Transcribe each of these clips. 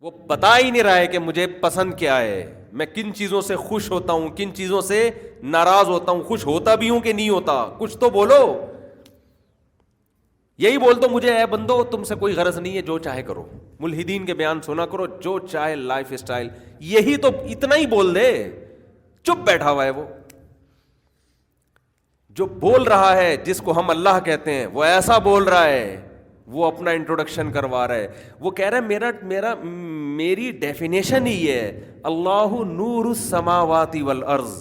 وہ بتا ہی نہیں رہا ہے کہ مجھے پسند کیا ہے، میں کن چیزوں سے خوش ہوتا ہوں، کن چیزوں سے ناراض ہوتا ہوں، خوش ہوتا بھی ہوں کہ نہیں ہوتا، کچھ تو بولو. یہی بول دو مجھے اے بندو تم سے کوئی غرض نہیں ہے، جو چاہے کرو، ملحدین کے بیان سنا کرو، جو چاہے لائف اسٹائل، یہی تو اتنا ہی بول دے. چپ بیٹھا ہوا ہے وہ جو بول رہا ہے، جس کو ہم اللہ کہتے ہیں، وہ ایسا بول رہا ہے، وہ اپنا انٹروڈکشن کروا رہا ہے. وہ کہہ رہا ہے میری ڈیفینیشن ہی ہے، اللہ نور السماوات والارض،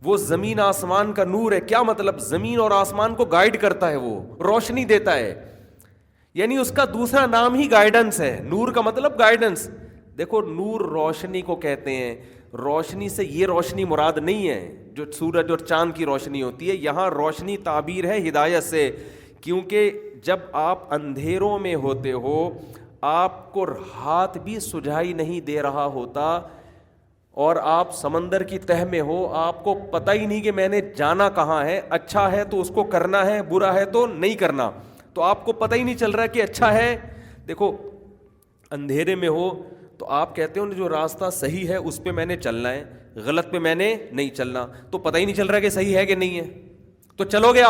وہ زمین آسمان کا نور ہے. کیا مطلب؟ زمین اور آسمان کو گائیڈ کرتا ہے، وہ روشنی دیتا ہے. یعنی اس کا دوسرا نام ہی گائیڈنس ہے. نور کا مطلب گائیڈنس. دیکھو نور روشنی کو کہتے ہیں، روشنی سے یہ روشنی مراد نہیں ہے جو سورج اور چاند کی روشنی ہوتی ہے. یہاں روشنی تعبیر ہے ہدایت سے، کیونکہ جب آپ اندھیروں میں ہوتے ہو، آپ کو ہاتھ بھی سجھائی نہیں دے رہا ہوتا، اور آپ سمندر کی تہ میں ہو، آپ کو پتہ ہی نہیں کہ میں نے جانا کہاں ہے، اچھا ہے تو اس کو کرنا ہے، برا ہے تو نہیں کرنا، تو آپ کو پتہ ہی نہیں چل رہا کہ اچھا ہے. دیکھو اندھیرے میں ہو تو آپ کہتے ہو جو راستہ صحیح ہے اس پہ میں نے چلنا ہے، غلط پہ میں نے نہیں چلنا، تو پتہ ہی نہیں چل رہا کہ صحیح ہے کہ نہیں ہے، تو چلو گے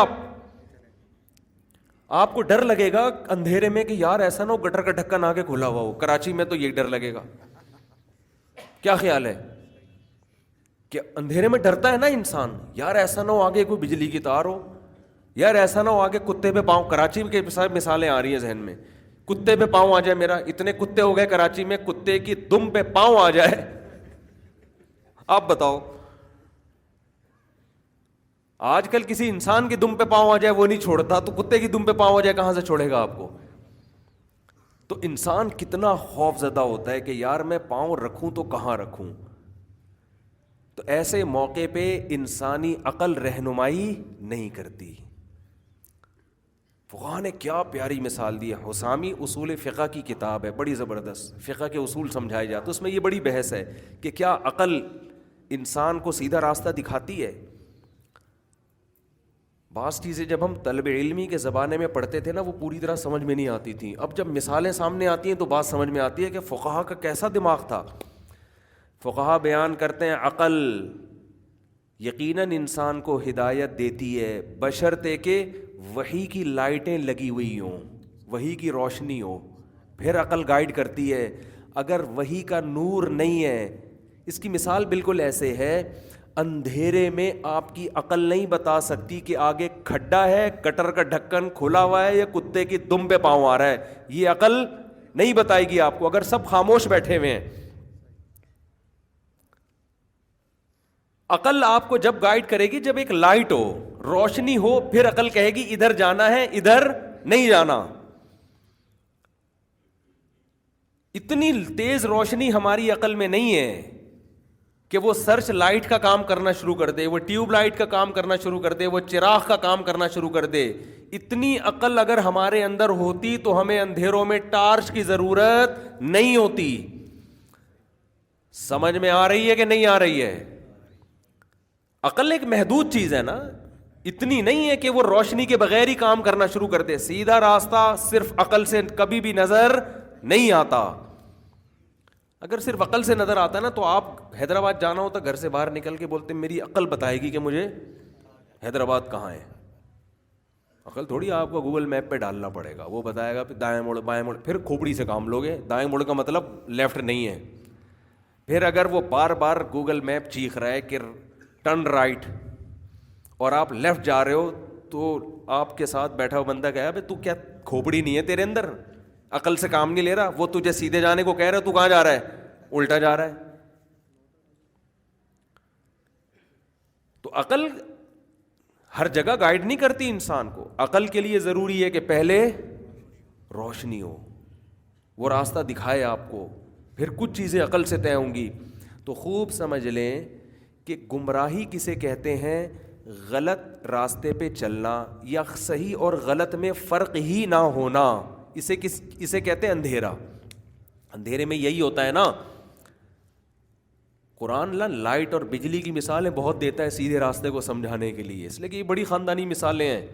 آپ کو ڈر لگے گا اندھیرے میں کہ یار ایسا نہ ہو گٹر کا ڈھکن آگے کھلا ہوا ہو. کراچی میں تو یہ ڈر لگے گا. کیا خیال ہے کہ اندھیرے میں ڈرتا ہے نا انسان، یار ایسا نہ ہو آگے کوئی بجلی کی تار ہو، یار ایسا نہ ہو آگے کتے پہ پاؤں. کراچی کے مثالیں آ رہی ہیں ذہن میں، کتے پہ پاؤں آ جائے میرا. اتنے کتے ہو گئے کراچی میں، کتے کی دم پہ پاؤں آ جائے، آپ بتاؤ. آج کل کسی انسان کی دم پہ پاؤں آ جائے وہ نہیں چھوڑتا، تو کتے کی دم پہ پاؤں آ جائے کہاں سے چھوڑے گا آپ کو؟ تو انسان کتنا خوف زدہ ہوتا ہے کہ یار میں پاؤں رکھوں تو کہاں رکھوں. تو ایسے موقع پہ انسانی عقل رہنمائی نہیں کرتی. فقہ نے کیا پیاری مثال دی ہے. حسامی اصول فقہ کی کتاب ہے، بڑی زبردست، فقہ کے اصول سمجھائے جاتے، اس میں یہ بڑی بحث ہے کہ کیا عقل انسان کو سیدھا راستہ دکھاتی ہے. بعض چیزیں جب ہم طلب علمی کے زمانے میں پڑھتے تھے نا، وہ پوری طرح سمجھ میں نہیں آتی تھیں. اب جب مثالیں سامنے آتی ہیں تو بات سمجھ میں آتی ہے کہ فقہا کا کیسا دماغ تھا. فقہا بیان کرتے ہیں عقل یقیناً انسان کو ہدایت دیتی ہے بشرطے کہ وحی کی لائٹیں لگی ہوئی ہوں، وحی کی روشنی ہو، پھر عقل گائیڈ کرتی ہے. اگر وحی کا نور نہیں ہے، اس کی مثال بالکل ایسے ہے، اندھیرے میں آپ کی عقل نہیں بتا سکتی کہ آگے کھڈا ہے، گٹر کا ڈھکن کھلا ہوا ہے، یا کتے کی دم پہ پاؤں آ رہا ہے. یہ عقل نہیں بتائے گی آپ کو اگر سب خاموش بیٹھے ہوئے ہیں. عقل آپ کو جب گائیڈ کرے گی جب ایک لائٹ ہو، روشنی ہو، پھر عقل کہے گی ادھر جانا ہے، ادھر نہیں جانا. اتنی تیز روشنی ہماری عقل میں نہیں ہے کہ وہ سرچ لائٹ کا کام کرنا شروع کر دے، وہ ٹیوب لائٹ کا کام کرنا شروع کر دے، وہ چراغ کا کام کرنا شروع کر دے. اتنی عقل اگر ہمارے اندر ہوتی تو ہمیں اندھیروں میں ٹارچ کی ضرورت نہیں ہوتی. سمجھ میں آ رہی ہے کہ نہیں آ رہی ہے؟ عقل ایک محدود چیز ہے نا، اتنی نہیں ہے کہ وہ روشنی کے بغیر ہی کام کرنا شروع کر دے. سیدھا راستہ صرف عقل سے کبھی بھی نظر نہیں آتا. اگر صرف عقل سے نظر آتا نا تو آپ حیدرآباد جانا ہوتا، گھر سے باہر نکل کے بولتے میری عقل بتائے گی کہ مجھے حیدرآباد کہاں ہے. عقل تھوڑی آپ کو گوگل میپ پہ ڈالنا پڑے گا، وہ بتائے گا پھر دائیں موڑ بائیں موڑ، پھر کھوپڑی سے کام لوگے. دائیں موڑ کا مطلب لیفٹ نہیں ہے. پھر اگر وہ بار بار گوگل میپ چیخ رہا ہے کہ ٹرن رائٹ اور آپ لیفٹ جا رہے ہو، تو آپ کے ساتھ بیٹھا ہوا بندہ کہا تو کیا کھوپڑی نہیں ہے تیرے اندر؟ عقل سے کام نہیں لے رہا. وہ تجھے سیدھے جانے کو کہہ رہا ہے، تو کہاں جا رہا ہے؟ الٹا جا رہا ہے. تو عقل ہر جگہ گائیڈ نہیں کرتی انسان کو. عقل کے لیے ضروری ہے کہ پہلے روشنی ہو، وہ راستہ دکھائے آپ کو، پھر کچھ چیزیں عقل سے طے ہوں گی. تو خوب سمجھ لیں کہ گمراہی کسے کہتے ہیں؟ غلط راستے پہ چلنا یا صحیح اور غلط میں فرق ہی نہ ہونا، اسے کہتے ہیں اندھیرا. اندھیرے میں یہی ہوتا ہے نا. قرآن لائٹ اور بجلی کی مثالیں بہت دیتا ہے سیدھے راستے کو سمجھانے کے لیے، اس لیے کہ یہ بڑی خاندانی مثالیں ہیں.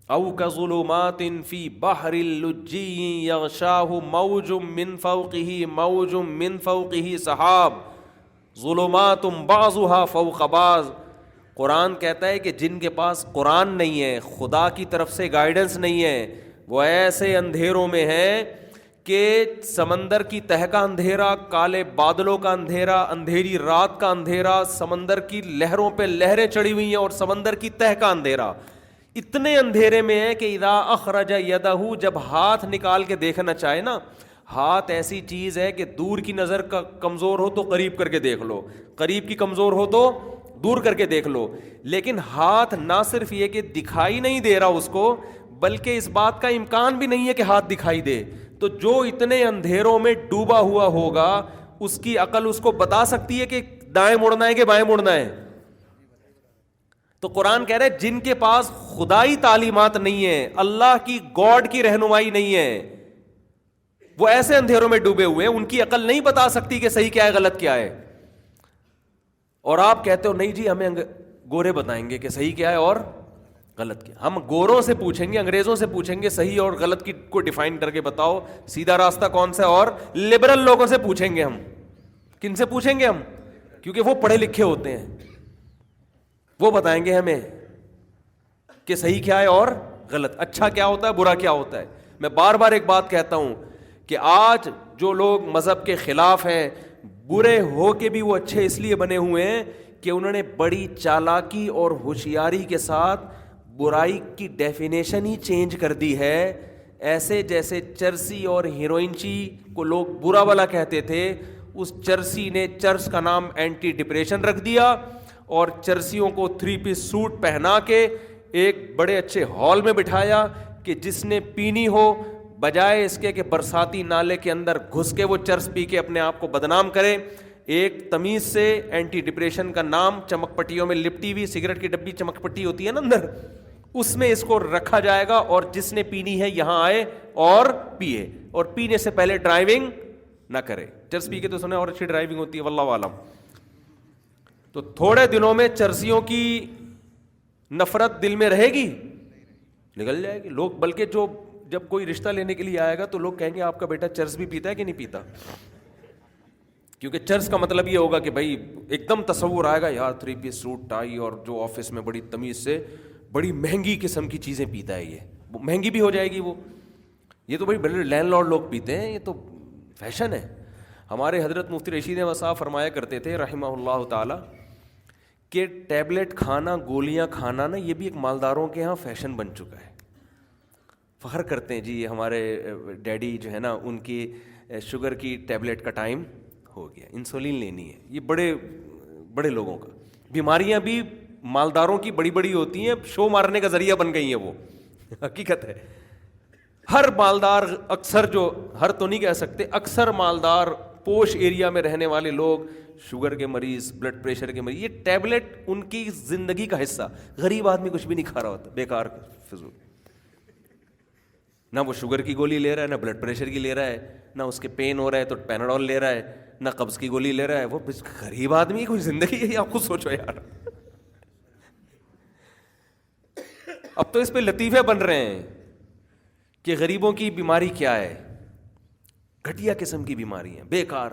او کظلمات فی بحر اللجی یغشاہ موج من فوقہ موج من فوقہ سحاب ظلمات بعضها فوق بعض. قرآن کہتا ہے کہ جن کے پاس قرآن نہیں ہے, خدا کی طرف سے گائیڈنس نہیں ہے, وہ ایسے اندھیروں میں ہیں کہ سمندر کی تہہ کا اندھیرا, کالے بادلوں کا اندھیرا, اندھیری رات کا اندھیرا, سمندر کی لہروں پہ لہریں چڑھی ہوئی ہیں اور سمندر کی تہہ کا اندھیرا, اتنے اندھیرے میں ہے کہ اذا اخرج یدہ, جب ہاتھ نکال کے دیکھنا چاہے نا, ہاتھ ایسی چیز ہے کہ دور کی نظر کا کمزور ہو تو قریب کر کے دیکھ لو, قریب کی کمزور ہو تو دور کر کے دیکھ لو, لیکن ہاتھ نہ صرف یہ کہ دکھائی نہیں دے رہا اس کو, بلکہ اس بات کا امکان بھی نہیں ہے کہ ہاتھ دکھائی دے. تو جو اتنے اندھیروں میں ڈوبا ہوا ہوگا, اس کی عقل اس کو بتا سکتی ہے کہ دائیں مڑنا ہے کہ بائیں مڑنا ہے. تو قرآن کہہ رہے ہیں جن کے پاس خدائی تعلیمات نہیں ہے, اللہ کی گاڈ کی رہنمائی نہیں ہے, وہ ایسے اندھیروں میں ڈوبے ہوئے ہیں, ان کی عقل نہیں بتا سکتی کہ صحیح کیا ہے غلط کیا ہے. اور آپ کہتے ہو نہیں جی ہمیں گورے بتائیں گے کہ صحیح کیا ہے اور غلط کیا. ہم گوروں سے پوچھیں گے, انگریزوں سے پوچھیں گے صحیح اور غلط کی کو ڈیفائن کر کے بتاؤ, سیدھا راستہ کون سا ہے, اور لبرل لوگوں سے پوچھیں گے. ہم کن سے پوچھیں گے؟ ہم, کیونکہ وہ پڑھے لکھے ہوتے ہیں, وہ بتائیں گے ہمیں کہ صحیح کیا ہے اور غلط, اچھا کیا ہوتا ہے, برا کیا ہوتا ہے. میں بار بار ایک بات کہتا ہوں کہ آج جو لوگ مذہب کے خلاف ہیں, برے ہو کے بھی وہ اچھے اس لیے بنے ہوئے ہیں کہ انہوں نے بڑی چالاکی اور ہوشیاری کے ساتھ برائی کی ڈیفینیشن ہی چینج کر دی ہے. ایسے جیسے چرسی اور ہیروئنچی کو لوگ برا والا کہتے تھے, اس چرسی نے چرس کا نام اینٹی ڈپریشن رکھ دیا, اور چرسیوں کو 3 پیس سوٹ پہنا کے ایک بڑے اچھے ہال میں بٹھایا کہ جس نے پینی ہو, بجائے اس کے کہ برساتی نالے کے اندر گھس کے وہ چرس پی کے اپنے آپ کو بدنام کرے, ایک تمیز سے اینٹی ڈپریشن کا نام چمک پٹیوں میں لپٹی ہوئی, سگریٹ کی ڈبی چمک پٹی ہوتی ہے نا اندر, اس میں اس کو رکھا جائے گا, اور جس نے پینی ہے یہاں آئے اور پیے, اور پینے سے پہلے ڈرائیونگ نہ کرے. چرس پی کے تو سنے اور اچھی ڈرائیونگ ہوتی ہے واللہ عالم. تو تھوڑے دنوں میں چرسیوں کی نفرت دل میں رہے گی, نکل جائے گی. لوگ بلکہ جو جب کوئی رشتہ لینے کے لیے آئے گا تو لوگ کہیں گے آپ کا بیٹا چرس بھی پیتا ہے کہ نہیں پیتا, کیونکہ چرس کا مطلب یہ ہوگا کہ بھائی ایک دم تصور آئے گا یار 3 پیس سوٹ ٹائی, اور جو آفس میں بڑی تمیز سے بڑی مہنگی قسم کی چیزیں پیتا ہے, یہ مہنگی بھی ہو جائے گی وہ, یہ تو بھائی بڑے لینڈ لارڈ لوگ پیتے ہیں, یہ تو فیشن ہے. ہمارے حضرت مفتی رشید احمد صاحب فرمایا کرتے تھے رحمہ اللہ تعالی کہ ٹیبلٹ کھانا, گولیاں کھانا نا, یہ بھی ایک مالداروں کے ہاں فیشن بن چکا ہے. فخر کرتے ہیں جی ہمارے ڈیڈی جو ہے نا, ان کی شوگر کی ٹیبلٹ کا ٹائم ہو گیا, انسولین لینی ہے. یہ بڑے بڑے لوگوں کا, بیماریاں بھی مالداروں کی بڑی بڑی ہوتی ہیں, شو مارنے کا ذریعہ بن گئی ہیں وہ, حقیقت ہے. ہر مالدار, اکثر جو, ہر تو نہیں کہہ سکتے, اکثر مالدار پوش ایریا میں رہنے والے لوگ, شوگر کے مریض, بلڈ پریشر کے مریض, یہ ٹیبلٹ ان کی زندگی کا حصہ. غریب آدمی کچھ بھی نہیں کھا رہا ہوتا, بیکار فضول, نہ وہ شوگر کی گولی لے رہا ہے, نہ بلڈ پریشر کی لے رہا ہے, نہ اس کے پین ہو رہا ہے تو پیناڈول لے رہا ہے, نہ قبض کی گولی لے رہا ہے. وہ غریب آدمی کی کوئی زندگی ہے, آپ خود سوچو یار. اب تو اس پہ لطیفے بن رہے ہیں کہ غریبوں کی بیماری کیا ہے, گھٹیا قسم کی بیماری ہے, بیکار,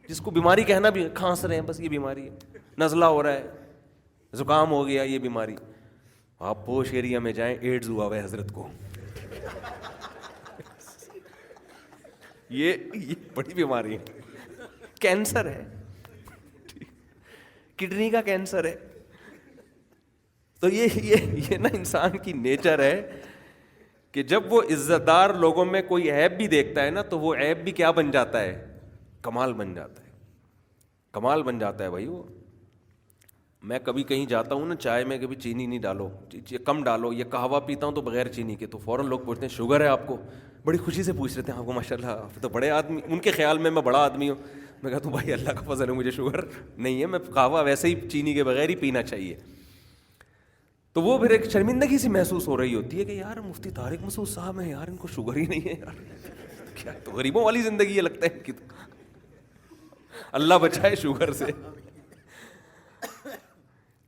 جس کو بیماری کہنا بھی, کھانس رہے ہیں بس یہ بیماری ہے, نزلہ ہو رہا ہے, زکام ہو گیا, یہ بیماری. آپ پوش ایریا میں جائیں, ایڈز ہوا ہوا ہے حضرت کو, یہ بڑی بیماری ہے, کینسر ہے, کڈنی کا کینسر ہے. تو یہ نا انسان کی نیچر ہے کہ جب وہ عزت دار لوگوں میں کوئی عیب بھی دیکھتا ہے نا, تو وہ عیب بھی کیا بن جاتا ہے, کمال بن جاتا ہے, کمال بن جاتا ہے بھائی. وہ میں کبھی کہیں جاتا ہوں نا, چائے میں کبھی چینی نہیں ڈالو, کم ڈالو, یہ قہوہ پیتا ہوں تو بغیر چینی کے, تو فوراً لوگ پوچھتے ہیں شوگر ہے آپ کو, بڑی خوشی سے پوچھ رہتے ہیں آپ کو, ماشاء اللہ آپ تو بڑے آدمی, ان کے خیال میں بڑا آدمی ہوں. میں کہتا ہوں بھائی اللہ کا فضل ہے, مجھے شوگر نہیں ہے, میں قہوہ ویسے ہی چینی کے بغیر ہی پینا چاہیے. تو وہ پھر ایک شرمندگی سی محسوس ہو رہی ہوتی ہے کہ یار مفتی طارق مسعود صاحب ہیں یار, ان کو شوگر ہی نہیں ہے یار, کیا تو غریبوں والی زندگی ہے لگتا ہے ان کی. تو اللہ بچائے شوگر سے.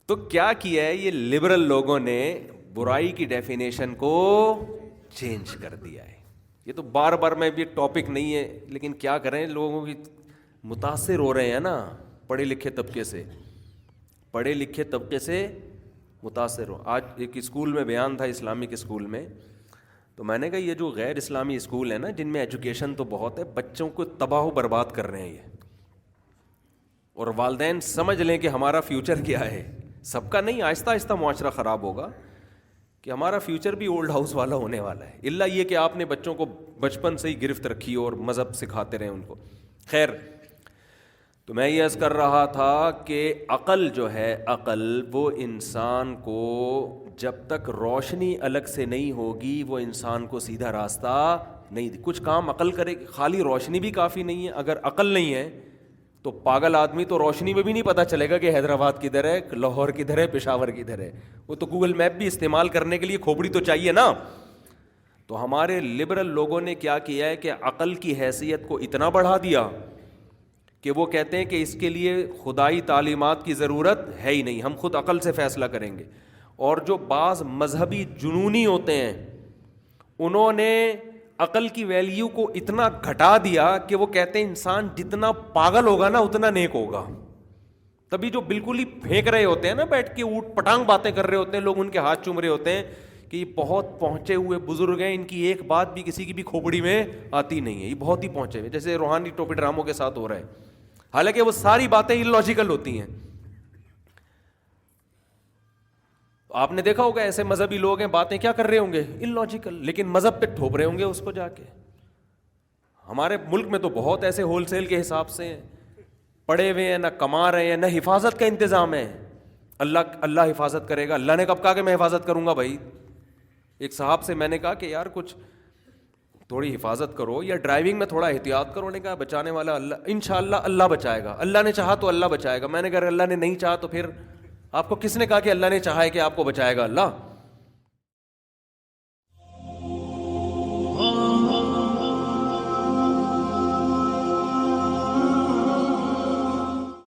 تو کیا کیا ہے یہ لبرل لوگوں نے, برائی کی ڈیفینیشن کو چینج کر دیا ہے. یہ تو بار بار میں بھی ٹاپک نہیں ہے, لیکن کیا کریں, لوگوں کی متاثر ہو رہے ہیں نا پڑھے لکھے طبقے سے متاثر ہو. آج ایک اسکول میں بیان تھا, اسلامک اسکول میں, تو میں نے کہا یہ جو غیر اسلامی اسکول ہے نا, جن میں ایجوکیشن تو بہت ہے, بچوں کو تباہ و برباد کر رہے ہیں یہ, اور والدین سمجھ لیں کہ ہمارا فیوچر کیا ہے. سب کا نہیں, آہستہ آہستہ معاشرہ خراب ہوگا کہ ہمارا فیوچر بھی اولڈ ہاؤس والا ہونے والا ہے, الا یہ کہ آپ نے بچوں کو بچپن سے ہی گرفت رکھی اور مذہب سکھاتے رہے ان کو. خیر, تو میں یہ عرض کر رہا تھا کہ عقل جو ہے, عقل وہ انسان کو جب تک روشنی الگ سے نہیں ہوگی وہ انسان کو سیدھا راستہ نہیں دی. کچھ کام عقل کرے گی, خالی روشنی بھی کافی نہیں ہے. اگر عقل نہیں ہے تو پاگل آدمی تو روشنی میں بھی نہیں پتہ چلے گا کہ حیدرآباد کدھر ہے, لاہور کدھر ہے, پشاور کدھر ہے. وہ تو گوگل میپ بھی استعمال کرنے کے لیے کھوپڑی تو چاہیے نا. تو ہمارے لبرل لوگوں نے کیا کیا ہے کہ عقل کی حیثیت کو اتنا بڑھا دیا کہ وہ کہتے ہیں کہ اس کے لیے خدائی تعلیمات کی ضرورت ہے ہی نہیں, ہم خود عقل سے فیصلہ کریں گے. اور جو بعض مذہبی جنونی ہوتے ہیں انہوں نے عقل کی ویلیو کو اتنا گھٹا دیا کہ وہ کہتے ہیں انسان جتنا پاگل ہوگا نا اتنا نیک ہوگا. تبھی جو بالکل ہی پھینک رہے ہوتے ہیں نا, بیٹھ کے اوٹ پٹانگ باتیں کر رہے ہوتے ہیں, لوگ ان کے ہاتھ چوم رہے ہوتے ہیں کہ یہ بہت پہنچے ہوئے بزرگ ہیں, ان کی ایک بات بھی کسی کی بھی کھوپڑی میں آتی نہیں ہے, یہ بہت ہی پہنچے ہوئے, جیسے روحانی ٹوپی ڈراموں کے ساتھ ہو رہا ہے. حالانکہ وہ ساری باتیں illogical ہوتی ہیں. آپ نے دیکھا ہوگا ایسے مذہبی لوگ ہیں, باتیں کیا کر رہے ہوں گے, illogical, لیکن مذہب پہ ٹھوپ رہے ہوں گے اس کو جا کے. ہمارے ملک میں تو بہت ایسے ہول سیل کے حساب سے ہیں, پڑے ہوئے ہیں, نہ کما رہے ہیں, نہ حفاظت کا انتظام ہے. اللہ حفاظت کرے گا. اللہ نے کب کہا کہ میں حفاظت کروں گا بھائی؟ ایک صاحب سے میں نے کہا کہ یار کچھ تھوڑی حفاظت کرو, یا ڈرائیونگ میں تھوڑا احتیاط کرو. نے کہا بچانے والا اللہ, انشاءاللہ اللہ بچائے گا, اللہ نے چاہا تو اللہ بچائے گا. میں نے کہا اللہ نے نہیں چاہا تو پھر آپ کو کس نے کہا کہ اللہ نے چاہا ہے کہ آپ کو بچائے گا اللہ؟